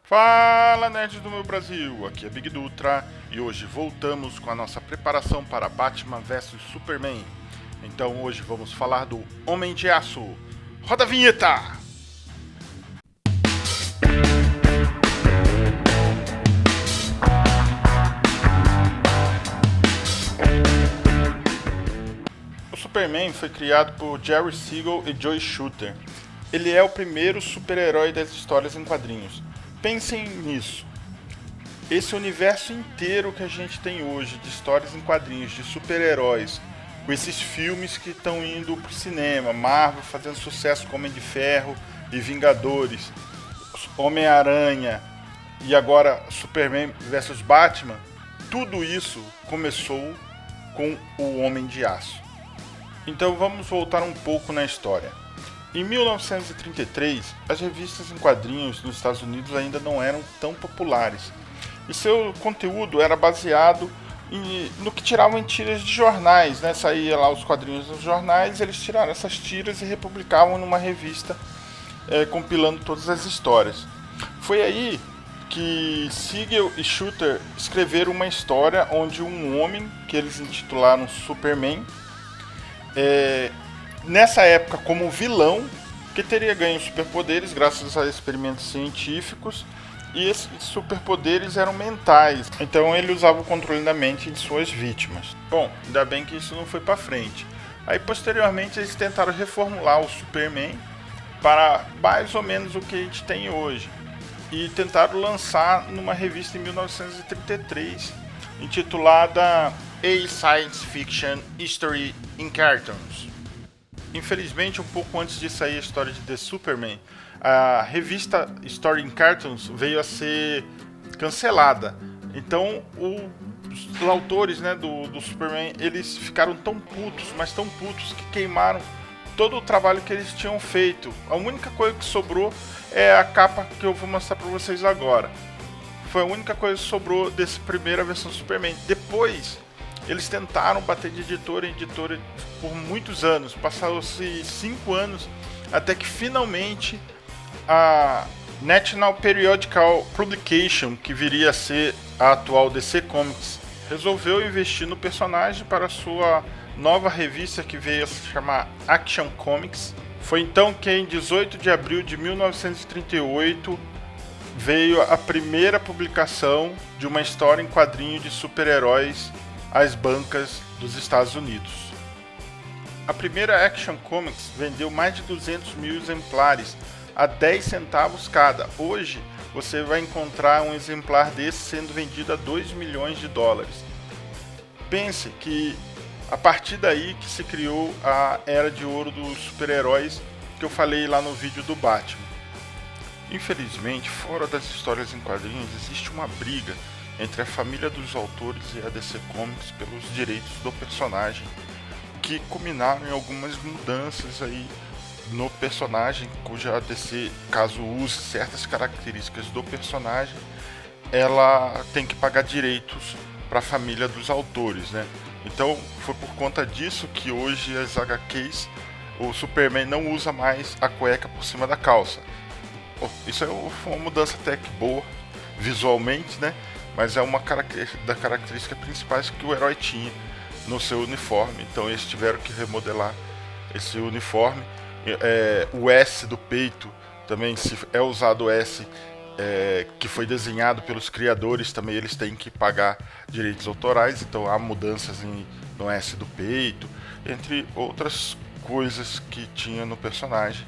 Fala, nerds do meu Brasil, aqui é Big Dutra e hoje voltamos com a nossa preparação para Batman vs Superman. Então hoje vamos falar do Homem de Aço. Roda a vinheta! O Superman foi criado por Jerry Siegel e Joe Shooter. Ele é o primeiro super-herói das histórias em quadrinhos. Pensem nisso. Esse universo inteiro que a gente tem hoje de histórias em quadrinhos, de super-heróis, com esses filmes que estão indo pro cinema, Marvel fazendo sucesso com Homem de Ferro e Vingadores, Homem-Aranha e agora Superman vs Batman, tudo isso começou com o Homem de Aço. Então vamos voltar um pouco na história. Em 1933, as revistas em quadrinhos nos Estados Unidos ainda não eram tão populares, e seu conteúdo era baseado no que tiravam em tiras de jornais, né? Saía lá os quadrinhos dos jornais, eles tiraram essas tiras e republicavam numa revista, compilando todas as histórias. Foi aí que Siegel e Shooter escreveram uma história onde um homem, que eles intitularam Superman, nessa época como vilão, que teria ganho superpoderes graças a experimentos científicos, e esses superpoderes eram mentais, então ele usava o controle da mente de suas vítimas. Bom, ainda bem que isso não foi para frente. Aí posteriormente eles tentaram reformular o Superman para mais ou menos o que a gente tem hoje, e tentaram lançar numa revista em 1933 intitulada A Science Fiction History in Cartoons. Infelizmente, um pouco antes de sair a história de The Superman, a revista Story in Cartoons veio a ser cancelada. Então, os autores, né, do Superman, eles ficaram tão putos, mas tão putos, que queimaram todo o trabalho que eles tinham feito. A única coisa que sobrou é a capa que eu vou mostrar para vocês agora. Foi a única coisa que sobrou dessa primeira versão do Superman. Depois, eles tentaram bater de editora em editora por muitos anos. Passaram-se 5 anos até que finalmente a National Periodical Publication, que viria a ser a atual DC Comics, resolveu investir no personagem para sua nova revista, que veio a se chamar Action Comics. Foi então que em 18 de abril de 1938 veio a primeira publicação de uma história em quadrinho de super-heróis às bancas dos Estados Unidos. A primeira Action Comics vendeu mais de 200 mil exemplares a 10 centavos cada. Hoje você vai encontrar um exemplar desse sendo vendido a 2 milhões de dólares. Pense que a partir daí que se criou a era de ouro dos super-heróis que eu falei lá no vídeo do Batman. Infelizmente, fora das histórias em quadrinhos, existe uma briga entre a família dos autores e a DC Comics pelos direitos do personagem, que culminaram em algumas mudanças aí no personagem, cuja DC, caso use certas características do personagem, ela tem que pagar direitos para a família dos autores, né? Então foi por conta disso que hoje as HQs, o Superman não usa mais a cueca por cima da calça. Isso é uma mudança até que boa visualmente, né? Mas é uma das características principais que o herói tinha no seu uniforme. Então eles tiveram que remodelar esse uniforme. O S do peito também, se é usado o S que foi desenhado pelos criadores, também eles têm que pagar direitos autorais. Então há mudanças no S do peito, entre outras coisas que tinha no personagem.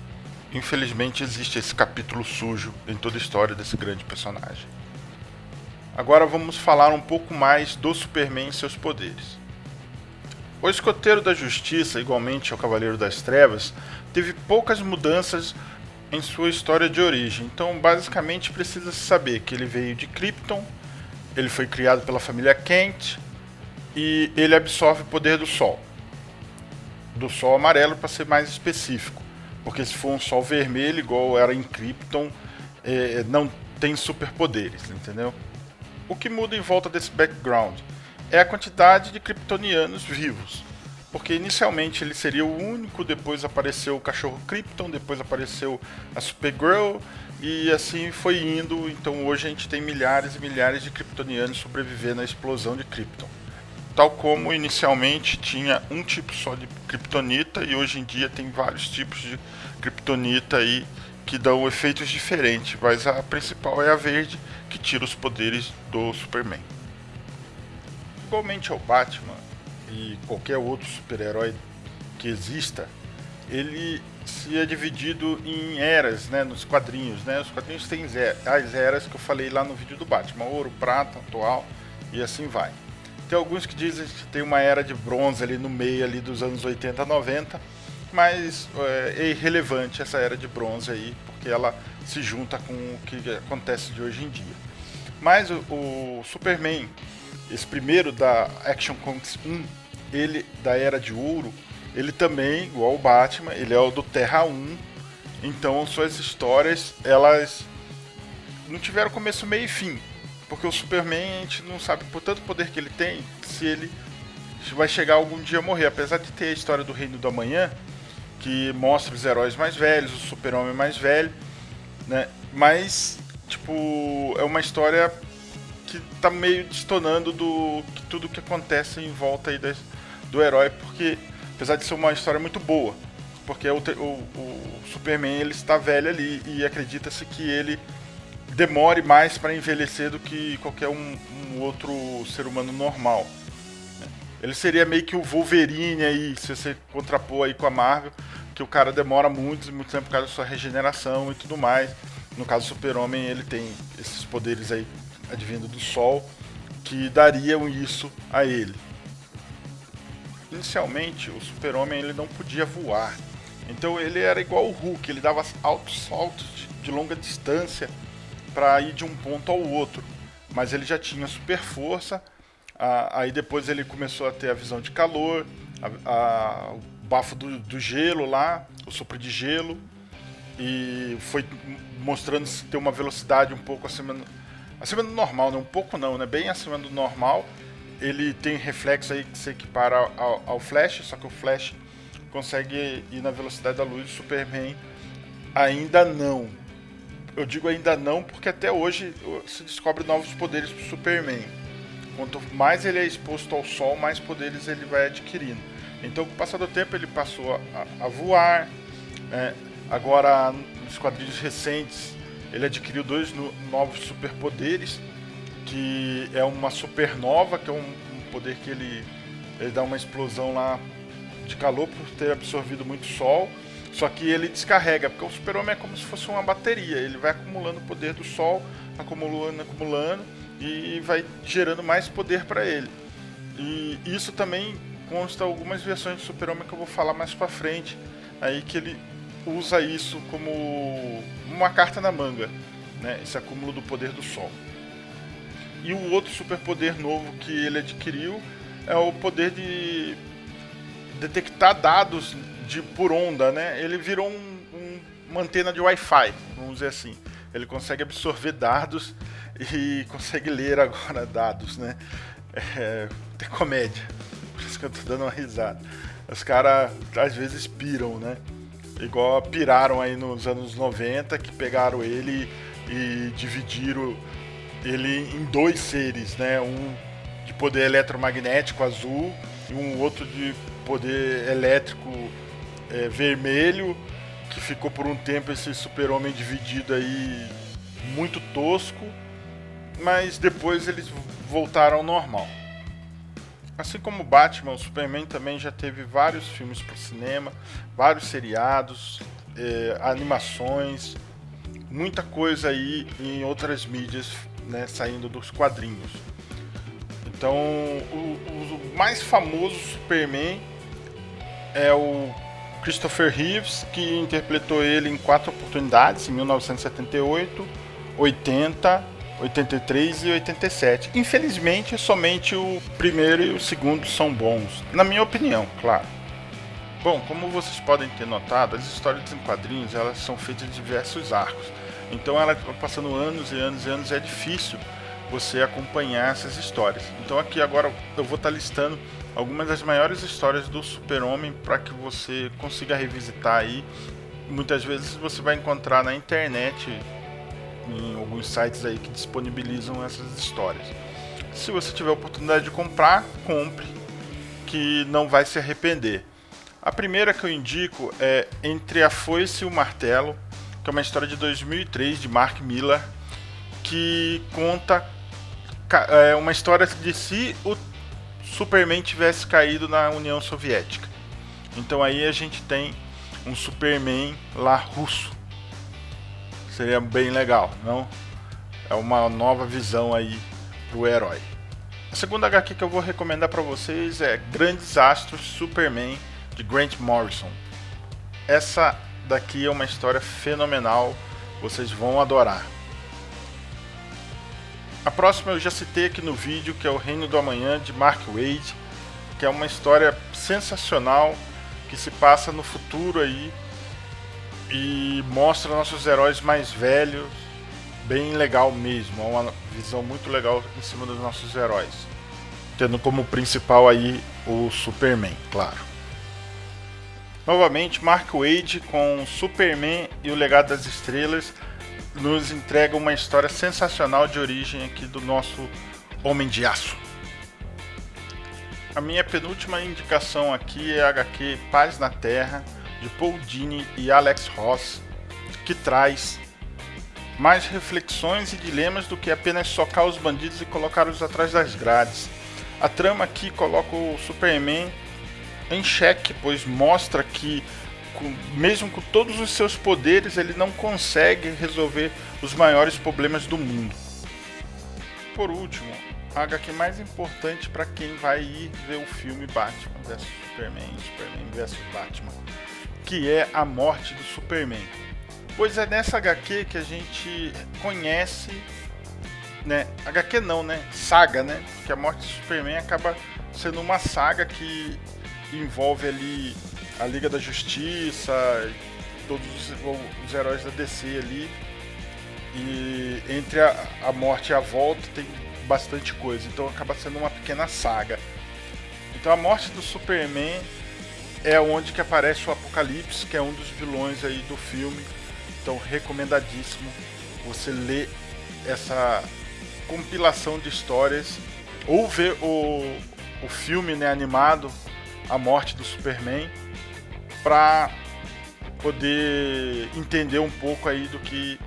Infelizmente existe esse capítulo sujo em toda a história desse grande personagem. Agora vamos falar um pouco mais do Superman e seus poderes. O Escoteiro da Justiça, igualmente ao Cavaleiro das Trevas, teve poucas mudanças em sua história de origem. Então basicamente precisa se saber que ele veio de Krypton, ele foi criado pela família Kent e ele absorve o poder do Sol. Do Sol amarelo, para ser mais específico. Porque se for um Sol vermelho, igual era em Krypton, não tem superpoderes, entendeu? O que muda em volta desse background é a quantidade de kryptonianos vivos. porque inicialmente ele seria o único, depois apareceu o cachorro Krypton, depois apareceu a Supergirl, e assim foi indo. Então hoje a gente tem milhares e milhares de kryptonianos sobrevivendo à explosão de Krypton. Tal como inicialmente tinha um tipo só de kryptonita, e hoje em dia tem vários tipos de kryptonita aí que dão efeitos diferentes, mas a principal é a verde, que tira os poderes do Superman. Igualmente ao Batman e qualquer outro super-herói que exista, ele se é dividido em eras, né, nos quadrinhos, né? Os quadrinhos têm as eras que eu falei lá no vídeo do Batman: ouro, prata, atual e assim vai. Tem alguns que dizem que tem uma era de bronze ali no meio ali dos anos 80 a 90, mas é irrelevante essa era de bronze aí, porque ela se junta com o que acontece de hoje em dia. Mas o Superman, esse primeiro da Action Comics 1, ele da Era de Ouro, ele também, igual o Batman, ele é o do Terra 1, então suas histórias, elas não tiveram começo, meio e fim, porque o Superman, a gente não sabe, por tanto poder que ele tem, se ele vai chegar algum dia a morrer, apesar de ter a história do Reino do Amanhã, que mostra os heróis mais velhos, o Super-Homem mais velho, né? Mas, tipo, é uma história que tá meio destonando do que tudo que acontece em volta aí do herói, porque apesar de ser uma história muito boa, porque o Superman, ele está velho ali, e acredita-se que ele demore mais para envelhecer do que qualquer um outro ser humano normal. Ele seria meio que o Wolverine aí, se você contrapor aí com a Marvel, que o cara demora muito tempo por causa da sua regeneração e tudo mais. No caso do Super-Homem, ele tem esses poderes aí advindo do Sol, que dariam isso a ele. Inicialmente, o Super-Homem, ele não podia voar. Então ele era igual o Hulk, ele dava altos saltos de longa distância para ir de um ponto ao outro. Mas ele já tinha super força. Aí depois ele começou a ter a visão de calor, o bafo do gelo lá, o sopro de gelo, e foi mostrando-se ter uma velocidade um pouco acima do normal, né? Um pouco não, né? Bem acima do normal. Ele tem reflexo aí que se equipara ao Flash, só que o Flash consegue ir na velocidade da luz, o Superman ainda não. Eu digo ainda não porque até hoje se descobre novos poderes para o Superman. Quanto mais ele é exposto ao sol, mais poderes ele vai adquirindo. Então, com o passar do tempo, ele passou a voar. Agora, nos quadrinhos recentes, ele adquiriu 2 novos superpoderes, que é uma supernova, que é um poder que ele dá uma explosão lá de calor por ter absorvido muito sol. Só que ele descarrega, porque o Super-Homem é como se fosse uma bateria. Ele vai acumulando o poder do sol, acumulando, e vai gerando mais poder para ele. E isso também consta algumas versões do Super-Homem que eu vou falar mais para frente, aí que ele usa isso como uma carta na manga, né? Esse acúmulo do poder do sol. E o outro superpoder novo que ele adquiriu é o poder de detectar dados por onda, né? Ele virou uma antena de Wi-Fi, vamos dizer assim. Ele consegue absorver dados e consegue ler agora dados, né? Tem comédia, por isso que eu tô dando uma risada. Os caras às vezes piram, né? Igual piraram aí nos anos 90, que pegaram ele e dividiram ele em 2 seres, né? Um de poder eletromagnético azul e um outro de poder elétrico vermelho, que ficou por um tempo esse Super-Homem dividido aí, muito tosco, mas depois eles voltaram ao normal. Assim como o Batman, o Superman também já teve vários filmes para o cinema, vários seriados, animações, muita coisa aí em outras mídias, né, saindo dos quadrinhos. Então, o mais famoso Superman é o Christopher Reeves, que interpretou ele em 4 oportunidades, em 1978, 80, 83 e 87. Infelizmente, somente o primeiro e o segundo são bons, na minha opinião, claro. Bom, como vocês podem ter notado, as histórias em quadrinhos, elas são feitas de diversos arcos. Então, ela passando anos e anos e anos, é difícil você acompanhar essas histórias. Então, aqui agora eu vou estar listando algumas das maiores histórias do Super-Homem para que você consiga revisitar aí. Muitas vezes você vai encontrar na internet, em alguns sites aí que disponibilizam essas histórias. Se você tiver a oportunidade de comprar, compre, que não vai se arrepender. A primeira que eu indico é Entre a Foice e o Martelo, que é uma história de 2003 de Mark Millar, que conta uma história de se o Superman tivesse caído na União Soviética. Então aí a gente tem um Superman lá russo. Seria bem legal, não? É uma nova visão aí pro herói. A segunda HQ que eu vou recomendar para vocês é Grandes Astros Superman, de Grant Morrison. Essa daqui é uma história fenomenal, vocês vão adorar. A próxima eu já citei aqui no vídeo, que é O Reino do Amanhã, de Mark Waid, que é uma história sensacional, que se passa no futuro aí e mostra nossos heróis mais velhos, bem legal mesmo, é uma visão muito legal em cima dos nossos heróis, tendo como principal aí o Superman, claro. Novamente, Mark Waid com Superman e o Legado das Estrelas nos entrega uma história sensacional de origem aqui do nosso Homem de Aço. A minha penúltima indicação aqui é a HQ Paz na Terra, de Paul Dini e Alex Ross, que traz mais reflexões e dilemas do que apenas socar os bandidos e colocá-los atrás das grades. A trama aqui coloca o Superman em xeque, pois mostra que mesmo com todos os seus poderes, ele não consegue resolver os maiores problemas do mundo. Por último, a HQ mais importante para quem vai ir ver o filme Batman vs Superman, Superman vs Batman, que é a morte do Superman. Pois é nessa HQ que a gente conhece, né? HQ não, né? Saga, né? Porque a morte do Superman acaba sendo uma saga que envolve ali a Liga da Justiça, todos os heróis da DC ali. E entre a morte e a volta tem bastante coisa, então acaba sendo uma pequena saga. Então a morte do Superman é onde que aparece o Apocalipse, que é um dos vilões aí do filme. Então recomendadíssimo você ler essa compilação de histórias ou ver o filme, né, animado A Morte do Superman, para poder entender um pouco aí do que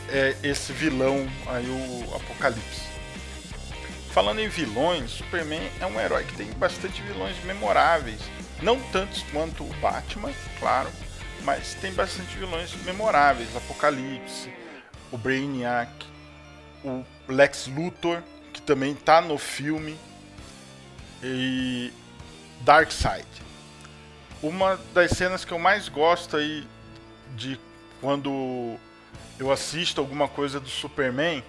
é esse vilão aí, o Apocalipse. Falando em vilões, Superman é um herói que tem bastante vilões memoráveis, não tantos quanto o Batman, claro, mas tem bastante vilões memoráveis. Apocalipse, o Brainiac, o Lex Luthor, que também está no filme, e Darkseid. Uma das cenas que eu mais gosto aí de quando eu assisto alguma coisa do Superman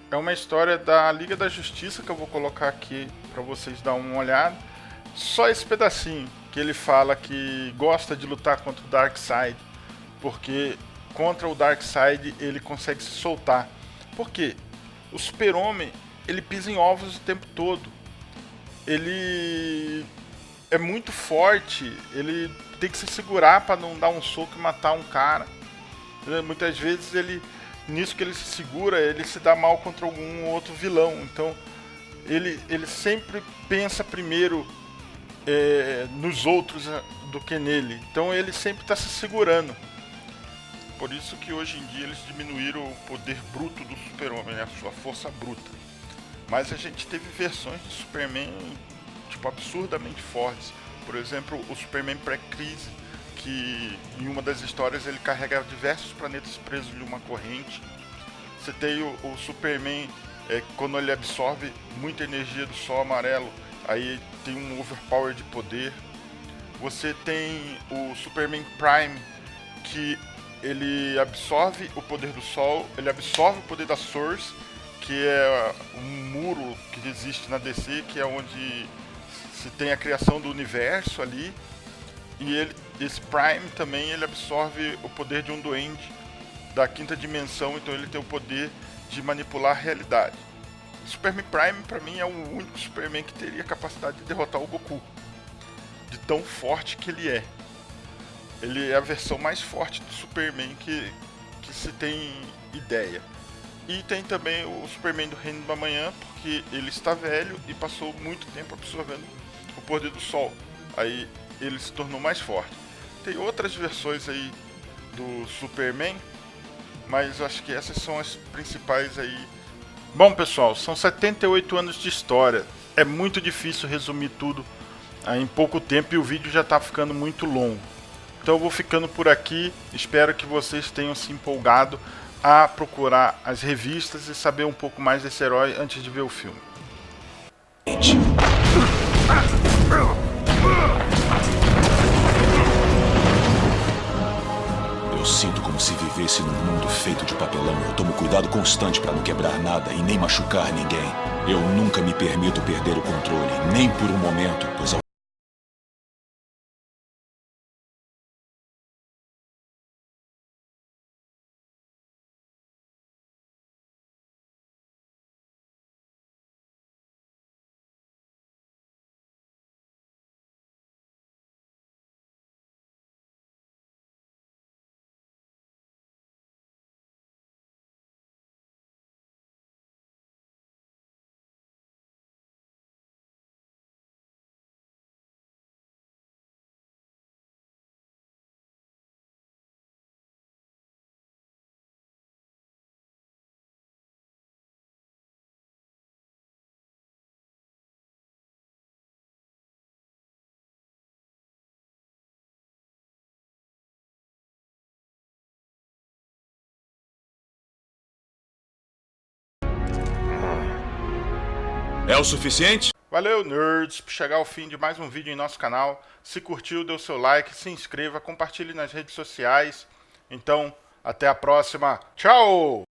é uma história da Liga da Justiça, que eu vou colocar aqui para vocês dar uma olhada. Só esse pedacinho que ele fala que gosta de lutar contra o Darkseid, porque contra o Darkseid ele consegue se soltar. Por quê? O Super-Homem, ele pisa em ovos o tempo todo. Ele é muito forte, ele tem que se segurar para não dar um soco e matar um cara. Muitas vezes nisso que ele se segura, ele se dá mal contra algum outro vilão. Então ele sempre pensa primeiro nos outros do que nele. Então ele sempre está se segurando. Por isso que hoje em dia eles diminuíram o poder bruto do Super-Homem, né? A sua força bruta. Mas a gente teve versões de Superman tipo absurdamente fortes. Por exemplo, o Superman pré-crise, que em uma das histórias ele carrega diversos planetas presos em uma corrente. Você tem o Superman quando ele absorve muita energia do Sol amarelo, aí tem um overpower de poder. Você tem o Superman Prime, que ele absorve o poder do Sol, ele absorve o poder da Source, que é um muro que existe na DC, que é onde se tem a criação do universo ali. E esse Prime também ele absorve o poder de um duende da quinta dimensão, então ele tem o poder de manipular a realidade. Superman Prime, pra mim, é o único Superman que teria capacidade de derrotar o Goku. De tão forte que ele é. Ele é a versão mais forte do Superman que se tem ideia. E tem também o Superman do Reino da Manhã, porque ele está velho e passou muito tempo absorvendo o poder do Sol. Aí ele se tornou mais forte. Tem outras versões aí do Superman, mas acho que essas são as principais aí. Bom, pessoal, são 78 anos de história. É muito difícil resumir tudo em pouco tempo e o vídeo já está ficando muito longo. Então eu vou ficando por aqui. Espero que vocês tenham se empolgado a procurar as revistas e saber um pouco mais desse herói antes de ver o filme. Eu sinto como se vivesse num mundo feito de papelão. Eu tomo cuidado constante para não quebrar nada e nem machucar ninguém. Eu nunca me permito perder o controle, nem por um momento, pois é o suficiente? Valeu, nerds, por chegar ao fim de mais um vídeo em nosso canal. Se curtiu, dê o seu like, se inscreva, compartilhe nas redes sociais. Então, até a próxima. Tchau!